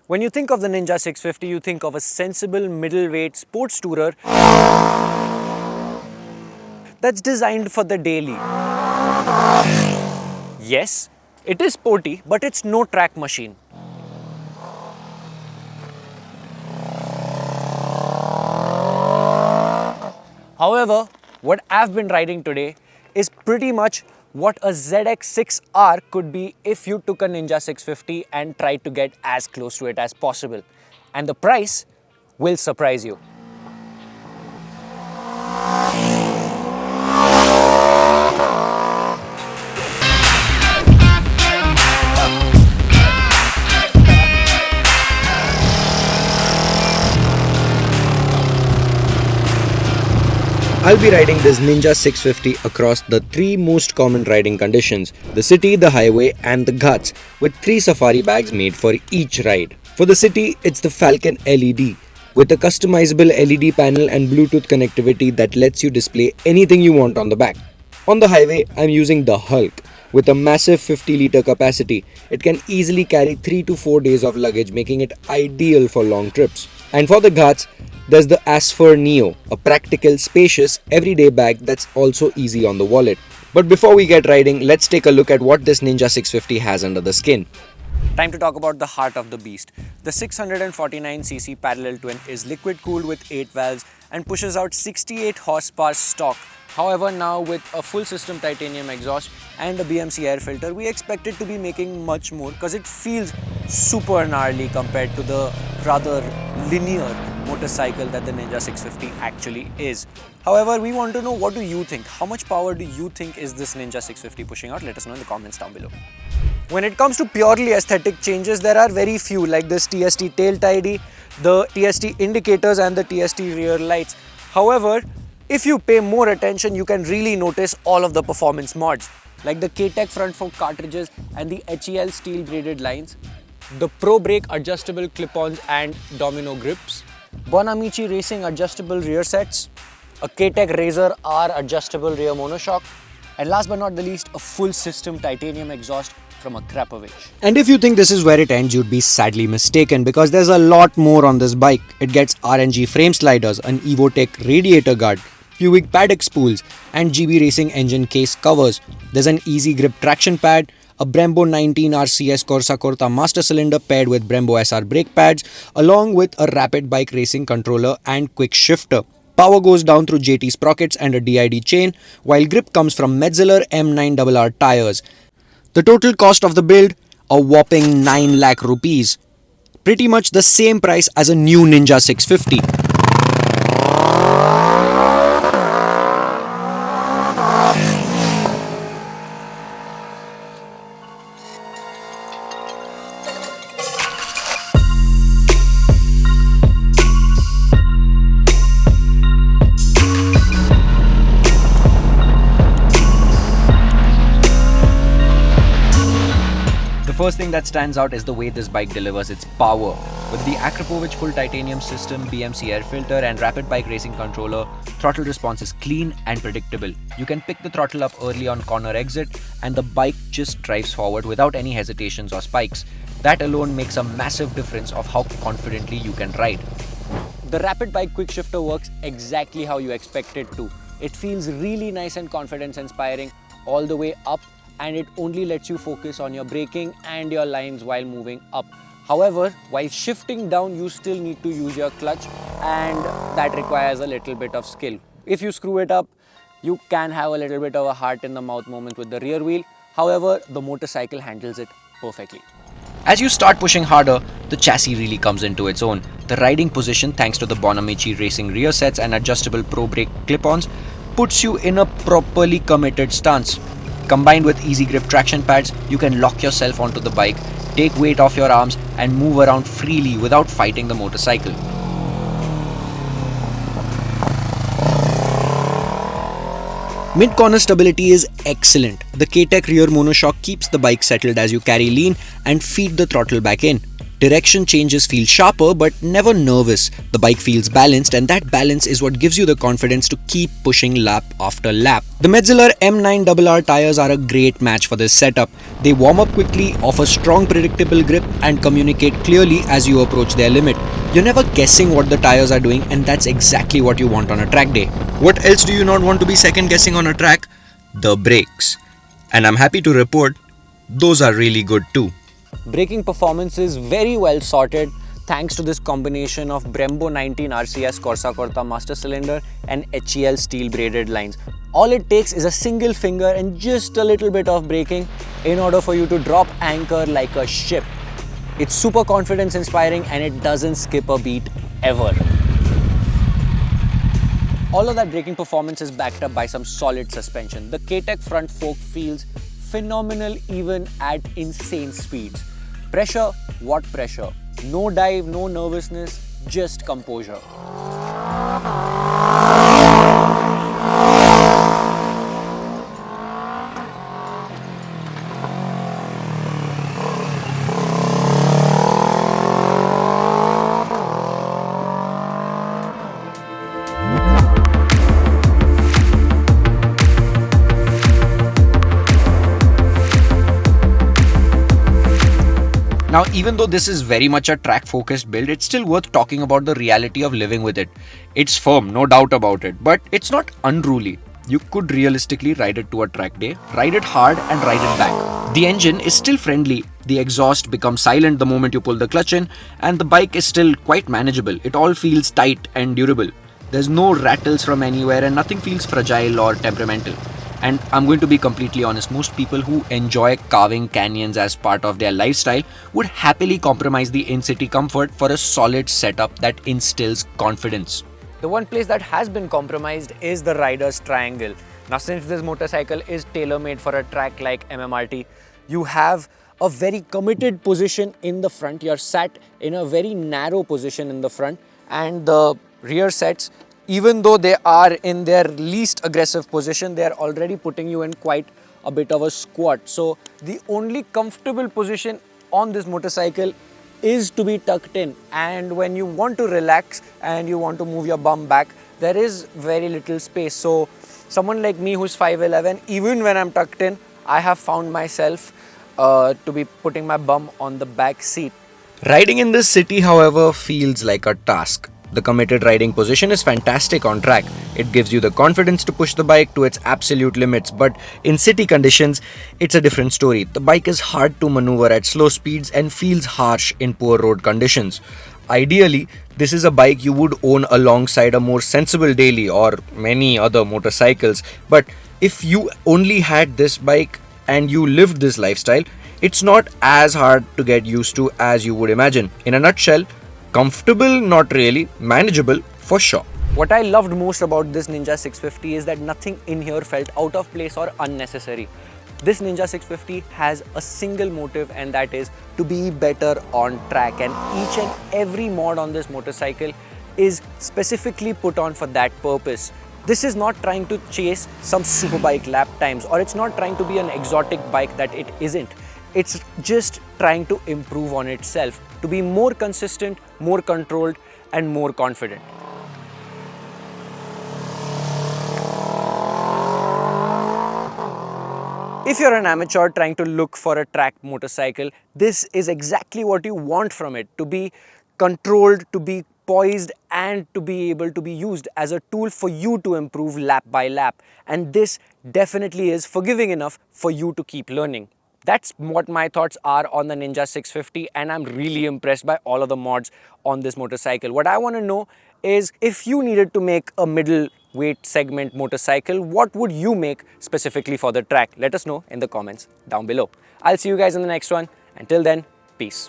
When you think of the Ninja 650, you think of a sensible middleweight sports tourer that's designed for the daily. Yes, it is sporty, but it's no track machine. However, what I've been riding today is pretty much what a ZX6R could be if you took a Ninja 650 and tried to get as close to it as possible. And the price will surprise you. I'll be riding this Ninja 650 across the three most common riding conditions: the city, the highway and the ghats, with 3 safari bags made for each ride. For the city, it's the Falcon LED, with a customizable LED panel and Bluetooth connectivity that lets you display anything you want on the back. On the highway, I'm using the Hulk. With a massive 50-litre capacity, it can easily carry 3 to 4 days of luggage, making it ideal for long trips. And for the ghats, there's the Asfer Neo, a practical, spacious, everyday bag that's also easy on the wallet. But before we get riding, let's take a look at what this Ninja 650 has under the skin. Time to talk about the heart of the beast. The 649cc parallel twin is liquid cooled with 8 valves and pushes out 68 horsepower stock. However, now with a full system titanium exhaust and a BMC air filter, we expect it to be making much more because it feels super gnarly compared to the rather linear motorcycle that the Ninja 650 actually is. However, we want to know, what do you think? How much power do you think is this Ninja 650 pushing out? Let us know in the comments down below. When it comes to purely aesthetic changes, there are very few, like this TST tail tidy, the TST indicators and the TST rear lights. However, if you pay more attention, you can really notice all of the performance mods, like the K-Tech front fork cartridges and the HEL steel braided lines, the Pro Brake adjustable clip-ons and domino grips, Bonamici Racing adjustable rear sets, a K-Tech Razor R adjustable rear monoshock, and last but not the least, a full system titanium exhaust from Akrapovic. And if you think this is where it ends, you'd be sadly mistaken, because there's a lot more on this bike. It gets RNG frame sliders, an Evotech radiator guard, Puig paddock spools and GB Racing engine case covers. There's an easy grip traction pad, a Brembo 19 RCS Corsa Corta master cylinder paired with Brembo SR brake pads, along with a rapid bike racing controller and quick shifter. Power goes down through JT sprockets and a DID chain, while grip comes from Metzeler M9RR tyres. The total cost of the build, a whopping 9 lakh rupees. Pretty much the same price as a new Ninja 650. The first thing that stands out is the way this bike delivers its power. With the Akrapovic full titanium system, BMC air filter and rapid bike racing controller, throttle response is clean and predictable. You can pick the throttle up early on corner exit and the bike just drives forward without any hesitations or spikes. That alone makes a massive difference of how confidently you can ride. The rapid bike quick shifter works exactly how you expect it to. It feels really nice and confidence inspiring all the way up, and it only lets you focus on your braking and your lines while moving up. However, while shifting down, you still need to use your clutch, and that requires a little bit of skill. If you screw it up, you can have a little bit of a heart in the mouth moment with the rear wheel. However, the motorcycle handles it perfectly. As you start pushing harder, the chassis really comes into its own. The riding position, thanks to the Bonamici Racing rear sets and adjustable Pro Brake clip-ons, puts you in a properly committed stance. Combined with easy grip traction pads, you can lock yourself onto the bike, take weight off your arms and move around freely without fighting the motorcycle. Mid-corner stability is excellent. The K-Tech rear monoshock keeps the bike settled as you carry lean and feed the throttle back in. Direction changes feel sharper but never nervous. The bike feels balanced, and that balance is what gives you the confidence to keep pushing lap after lap. The Metzeler M9RR tires are a great match for this setup. They warm up quickly, offer strong predictable grip, and communicate clearly as you approach their limit. You're never guessing what the tires are doing, and that's exactly what you want on a track day. What else do you not want to be second guessing on a track? The brakes. And I'm happy to report, those are really good too. Braking performance is very well sorted thanks to this combination of Brembo 19 RCS Corsa Corta master cylinder and HEL steel braided lines. All it takes is a single finger and just a little bit of braking in order for you to drop anchor like a ship. It's super confidence inspiring and it doesn't skip a beat ever. All of that braking performance is backed up by some solid suspension. The K-Tech front fork feels phenomenal even at insane speeds. Pressure, what pressure? No dive, no nervousness, just composure. Now, even though this is very much a track-focused build, it's still worth talking about the reality of living with it. It's firm, no doubt about it, but it's not unruly. You could realistically ride it to a track day, ride it hard and ride it back. The engine is still friendly, the exhaust becomes silent the moment you pull the clutch in, and the bike is still quite manageable. It all feels tight and durable. There's no rattles from anywhere and nothing feels fragile or temperamental. And I'm going to be completely honest, most people who enjoy carving canyons as part of their lifestyle would happily compromise the in-city comfort for a solid setup that instills confidence. The one place that has been compromised is the rider's triangle. Now, since this motorcycle is tailor-made for a track like MMRT, you have a very committed position in the front. You're sat in a very narrow position in the front, and the rear sets, even though they are in their least aggressive position, they are already putting you in quite a bit of a squat. So the only comfortable position on this motorcycle is to be tucked in, and when you want to relax and you want to move your bum back, there is very little space. So someone like me who's 5'11", even when I'm tucked in, I have found myself to be putting my bum on the back seat. Riding in this city, however, feels like a task. The committed riding position is fantastic on track. It gives you the confidence to push the bike to its absolute limits, but in city conditions, it's a different story. The bike is hard to maneuver at slow speeds and feels harsh in poor road conditions. Ideally, this is a bike you would own alongside a more sensible daily or many other motorcycles, but if you only had this bike and you lived this lifestyle, it's not as hard to get used to as you would imagine. In a nutshell, comfortable, not really. Manageable, for sure. What I loved most about this Ninja 650 is that nothing in here felt out of place or unnecessary. This Ninja 650 has a single motive, and that is to be better on track, and each and every mod on this motorcycle is specifically put on for that purpose. This is not trying to chase some superbike lap times, or it's not trying to be an exotic bike that it isn't. It's just trying to improve on itself, to be more consistent, more controlled, and more confident. If you're an amateur trying to look for a track motorcycle, this is exactly what you want from it: to be controlled, to be poised, and to be able to be used as a tool for you to improve lap by lap. And this definitely is forgiving enough for you to keep learning. That's what my thoughts are on the Ninja 650, and I'm really impressed by all of the mods on this motorcycle. What I want to know is, if you needed to make a middleweight segment motorcycle, what would you make specifically for the track? Let us know in the comments down below. I'll see you guys in the next one. Until then, peace.